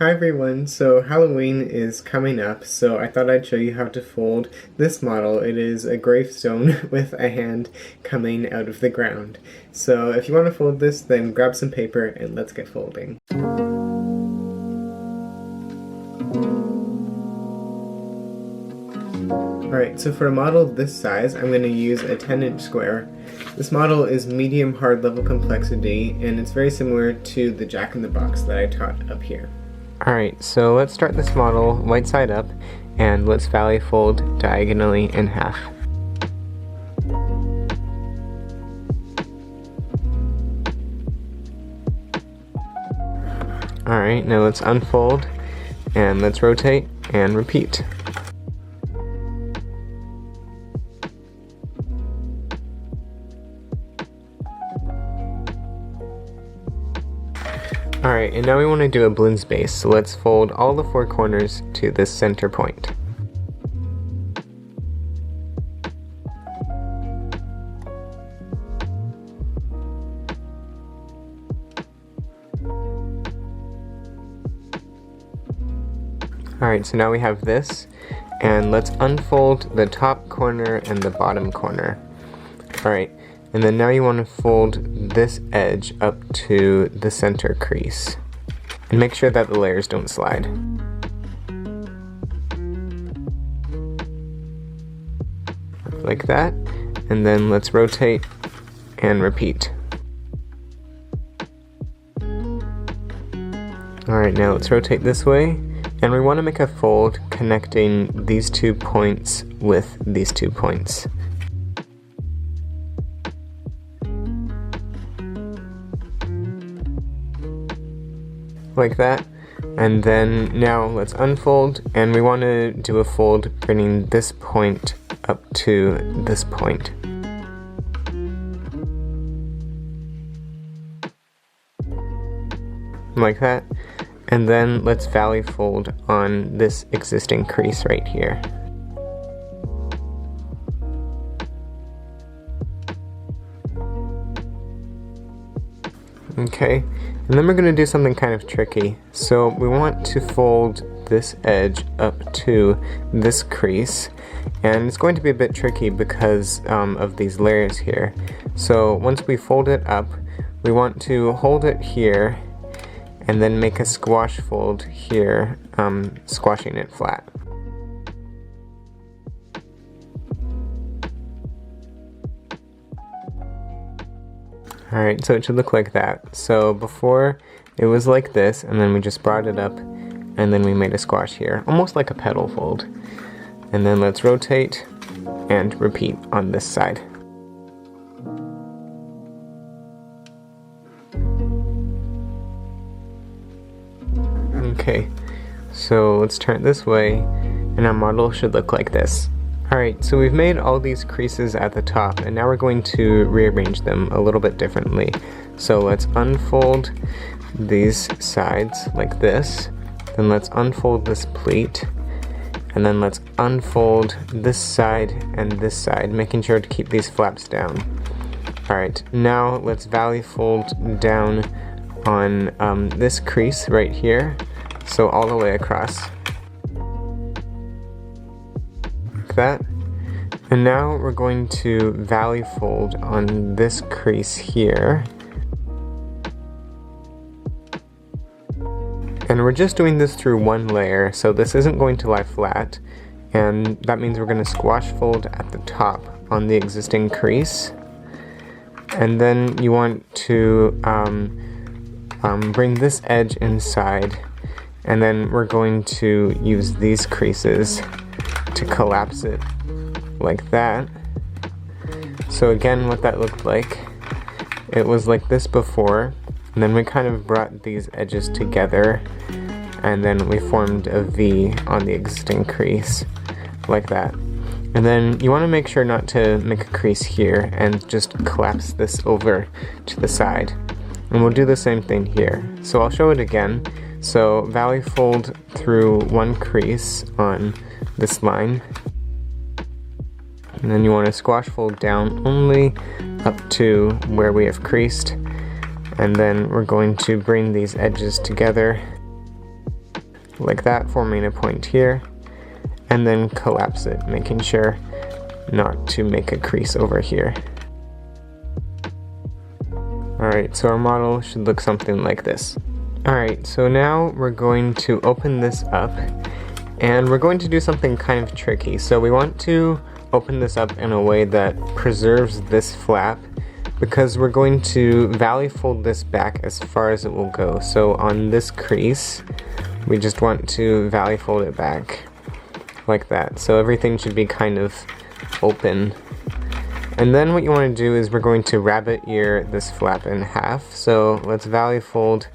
Hi everyone, so Halloween is coming up, so I thought I'd show you how to fold this model. It is a gravestone with a hand coming out of the ground. So if you want to fold this, then grab some paper and let's get folding. Alright, so for a model this size, I'm going to use a 10-inch square. This model is medium hard level complexity, and it's very similar to the Jack-in-the-Box that I taught up here. Alright, so let's start this model white side up, and let's valley fold diagonally in half. Alright, now let's unfold, and let's rotate and repeat. Alright, and now we want to do a balloon's base, so let's fold all the four corners to this center point. Alright, so now we have this, and let's unfold the top corner and the bottom corner. Alright. And then now you want to fold this edge up to the center crease. And make sure that the layers don't slide. Like that. And then let's rotate and repeat. Alright, now let's rotate this way. And we want to make a fold connecting these 2 points with these 2 points. Like that, and then now let's unfold, and we want to do a fold bringing this point up to this point. Like that, and then let's valley fold on this existing crease right here. Okay, and then we're going to do something kind of tricky. So we want to fold this edge up to this crease, and it's going to be a bit tricky because of these layers here. So once we fold it up, we want to hold it here and then make a squash fold here, squashing it flat. Alright, so it should look like that. So before it was like this, and then we just brought it up, and then we made a squash here, almost like a petal fold. And then let's rotate and repeat on this side. Okay, so let's turn it this way, and our model should look like this. Alright, so we've made all these creases at the top, and now we're going to rearrange them a little bit differently. So let's unfold these sides like this, then let's unfold this pleat, and then let's unfold this side and this side, making sure to keep these flaps down. Alright, now let's valley fold down on this crease right here, so all the way across. That, and now we're going to valley fold on this crease here, and we're just doing this through one layer, so this isn't going to lie flat, and that means we're going to squash fold at the top on the existing crease, and then you want to bring this edge inside, and then we're going to use these creases to collapse it like that. So again, what that looked like, it was like this before, and then we kind of brought these edges together, and then we formed a V on the existing crease like that. And then you want to make sure not to make a crease here and just collapse this over to the side. And we'll do the same thing here. So I'll show it again. So valley fold through one crease on this line, and then you want to squash fold down only up to where we have creased, and then we're going to bring these edges together like that, forming a point here, and then collapse it, making sure not to make a crease over here. Alright, so our model should look something like this. Alright, so now we're going to open this up, and we're going to do something kind of tricky. So we want to open this up in a way that preserves this flap, because we're going to valley fold this back as far as it will go. So on this crease, we just want to valley fold it back like that. So everything should be kind of open. And then what you want to do is we're going to rabbit ear this flap in half. So let's valley fold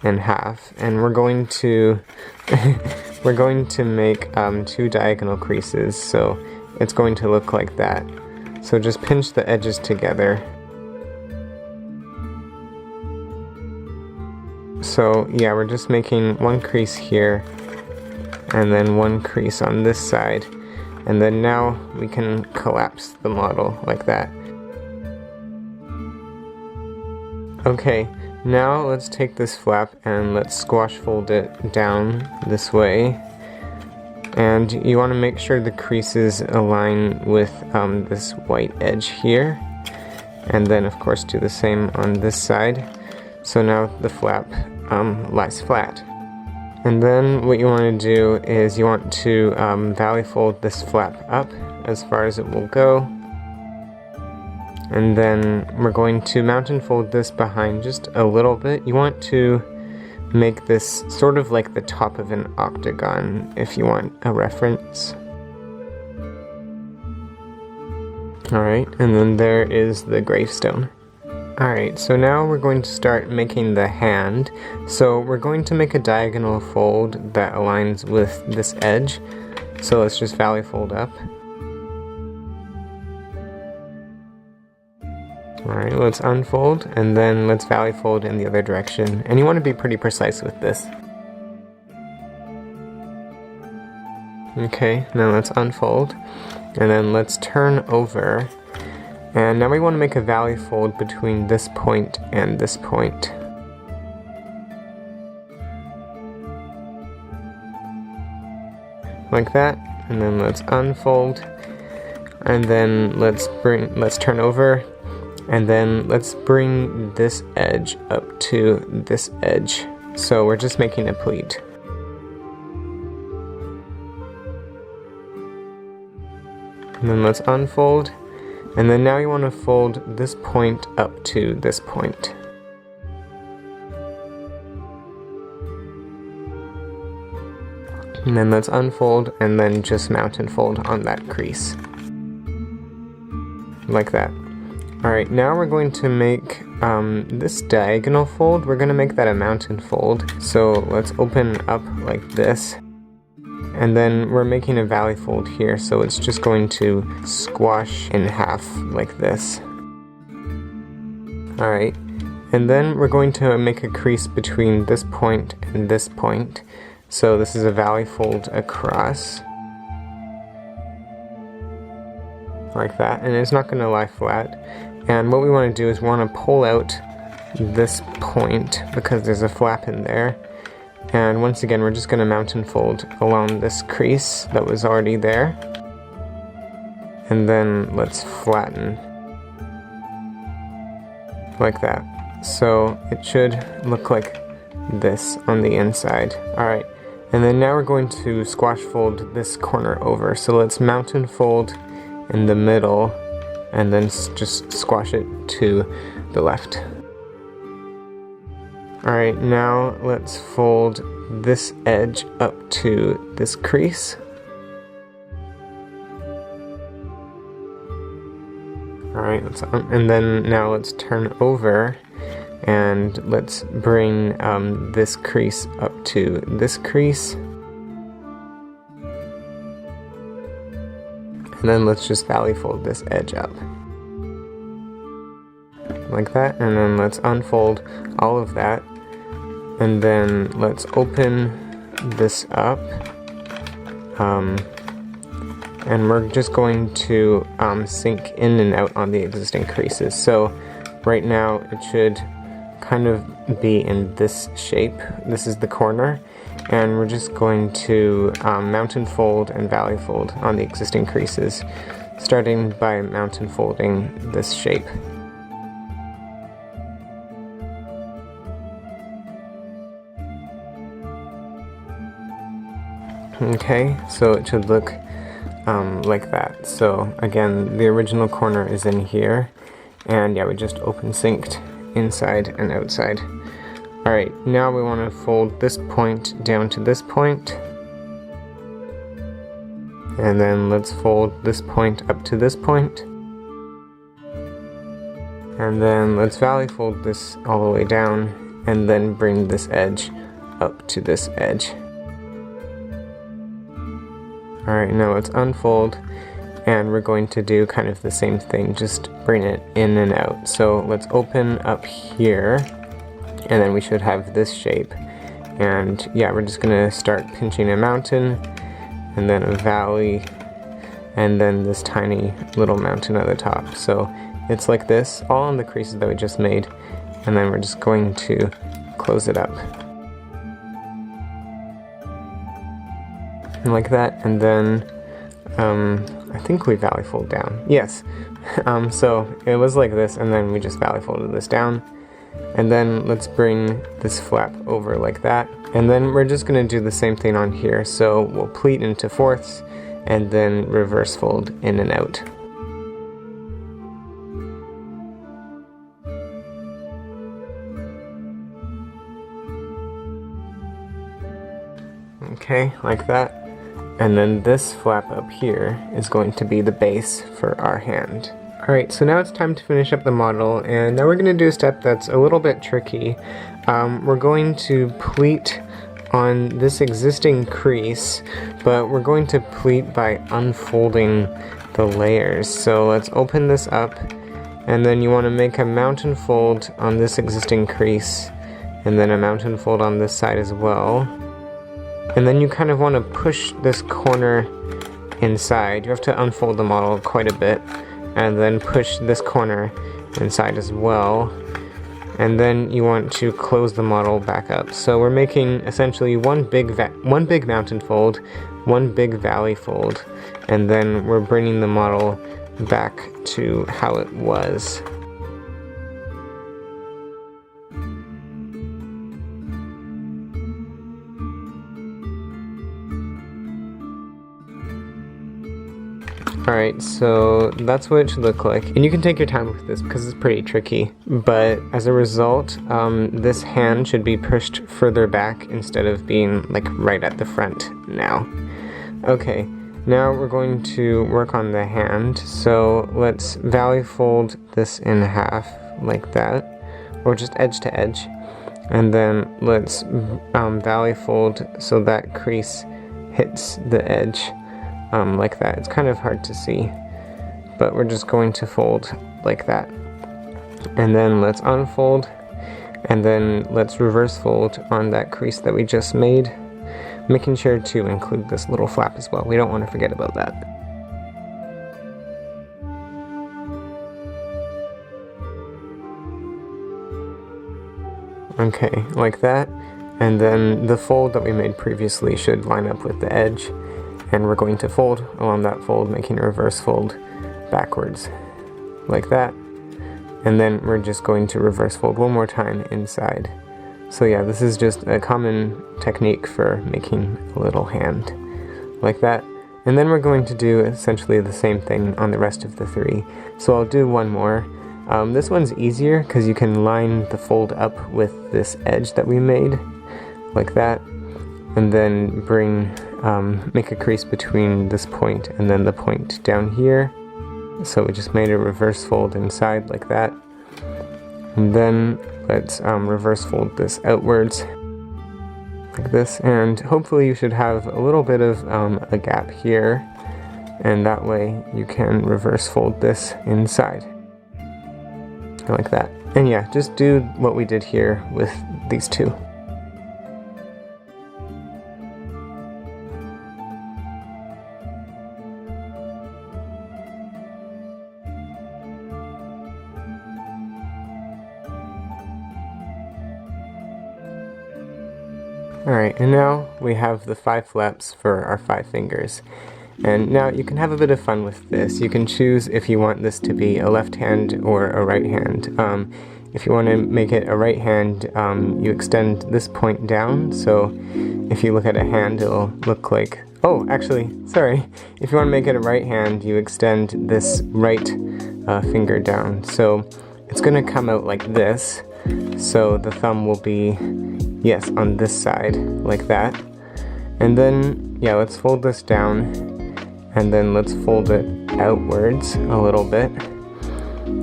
in half, and we're going to we're going to make 2 diagonal creases, so it's going to look like that. So just pinch the edges together. So yeah, we're just making 1 crease here and then 1 crease on this side, and then now we can collapse the model like that. Okay, now let's take this flap and let's squash fold it down this way, and you want to make sure the creases align with this white edge here, and then of course do the same on this side. So now the flap lies flat. And then what you want to do is you want to valley fold this flap up as far as it will go. And then we're going to mountain fold this behind just a little bit. You want to make this sort of like the top of an octagon if you want a reference. Alright, and then there is the gravestone. Alright, so now we're going to start making the hand. So we're going to make a diagonal fold that aligns with this edge. So let's just valley fold up. Alright, let's unfold, and then let's valley fold in the other direction. And you want to be pretty precise with this. Okay, now let's unfold, and then let's turn over. And now we want to make a valley fold between this point and this point. Like that, and then let's unfold, and then let's turn over, and then let's bring this edge up to this edge. So we're just making a pleat. And then let's unfold. And then now you want to fold this point up to this point. And then let's unfold, and then just mountain fold on that crease. Like that. Alright, now we're going to make this diagonal fold. We're going to make that a mountain fold. So let's open up like this. And then we're making a valley fold here, so it's just going to squash in half like this. Alright, and then we're going to make a crease between this point and this point. So this is a valley fold across. Like that, and it's not going to lie flat. And what we want to do is we want to pull out this point because there's a flap in there. And once again, we're just going to mountain fold along this crease that was already there. And then let's flatten. Like that. So it should look like this on the inside. Alright, and then now we're going to squash fold this corner over. So let's mountain fold in the middle, and then just squash it to the left. Alright, now let's fold this edge up to this crease. Alright, and then now let's turn over, and let's bring this crease up to this crease. And then let's just valley fold this edge up. Like that, and then let's unfold all of that. And then let's open this up. And we're just going to sink in and out on the existing creases. So right now it should kind of be in this shape. This is the corner. and we're just going to mountain fold and valley fold on the existing creases, starting by mountain folding this shape. Okay, so it should look like that. So again, the original corner is in here, and yeah, we just open synced inside and outside. Alright, now we want to fold this point down to this point, and then let's fold this point up to this point, and then let's valley fold this all the way down, and then bring this edge up to this edge. Alright, now let's unfold, and we're going to do kind of the same thing, just bring it in and out. So let's open up here, and then we should have this shape. And yeah, we're just gonna start pinching a mountain, and then a valley, and then this tiny little mountain at the top. So it's like this, all on the creases that we just made, and then we're just going to close it up. Like that, and then I think we valley fold down. Yes. So it was like this, and then we just valley folded this down, and then let's bring this flap over like that, and then we're just going to do the same thing on here. So we'll pleat into fourths and then reverse fold in and out. Okay, like that. And then this flap up here is going to be the base for our hand. Alright, so now it's time to finish up the model, and now we're going to do a step that's a little bit tricky. We're going to pleat on this existing crease, but we're going to pleat by unfolding the layers. So let's open this up, and then you want to make a mountain fold on this existing crease, and then a mountain fold on this side as well. And then you kind of want to push this corner inside. You have to unfold the model quite a bit, and then push this corner inside as well. And then you want to close the model back up. So we're making essentially one big mountain fold, one big valley fold, and then we're bringing the model back to how it was. Alright, so that's what it should look like. And you can take your time with this because it's pretty tricky. But as a result, this hand should be pushed further back instead of being like right at the front now. Okay, now we're going to work on the hand. So let's valley fold this in half like that, or just edge to edge. And then let's valley fold so that crease hits the edge. Like that. It's kind of hard to see, but we're just going to fold like that. And then let's unfold, and then let's reverse fold on that crease that we just made, making sure to include this little flap as well. We don't want to forget about that. Okay, like that. And then the fold that we made previously should line up with the edge. And we're going to fold along that fold, making a reverse fold backwards, like that. And then we're just going to reverse fold one more time inside. So yeah, this is just a common technique for making a little hand, like that. And then we're going to do essentially the same thing on the rest of the three. So I'll do one more. This one's easier because you can line the fold up with this edge that we made, like that. And then make a crease between this point and then the point down here. So we just made a reverse fold inside like that. And then let's reverse fold this outwards like this, and hopefully you should have a little bit of a gap here, and that way you can reverse fold this inside like that. And yeah, just do what we did here with these two. Alright, and now we have the 5 flaps for our 5 fingers. And now you can have a bit of fun with this. You can choose if you want this to be a left hand or a right hand. If you want to make it a right hand, you extend this point down, so if you look at a hand, it'll look like... Oh, actually, sorry. If you want to make it a right hand, you extend this right finger down. So it's going to come out like this, so the thumb will be, yes, on this side, like that. And then, yeah, let's fold this down, and then let's fold it outwards a little bit.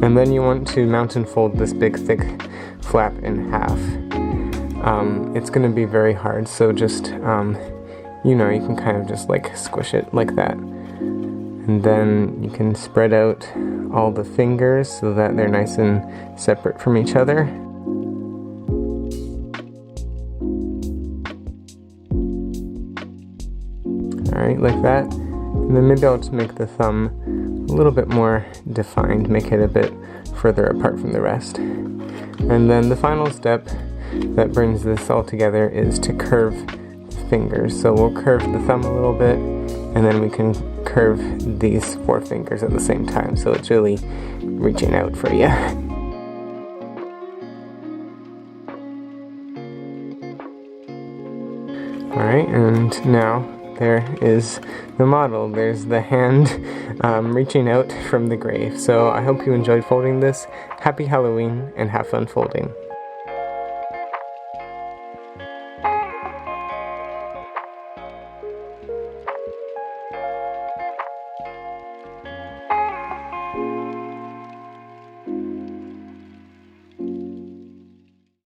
And then you want to mount and fold this big thick flap in half. It's going to be very hard, so just, you know, you can kind of just like squish it like that. And then you can spread out all the fingers so that they're nice and separate from each other. Alright, like that. And then maybe I'll just make the thumb a little bit more defined, make it a bit further apart from the rest. And then the final step that brings this all together is to curve the fingers. So we'll curve the thumb a little bit, and then we can curve these 4 fingers at the same time, so it's really reaching out for you. Alright, and now there is the model. There's the hand reaching out from the grave. So I hope you enjoyed folding this. Happy Halloween and have fun folding.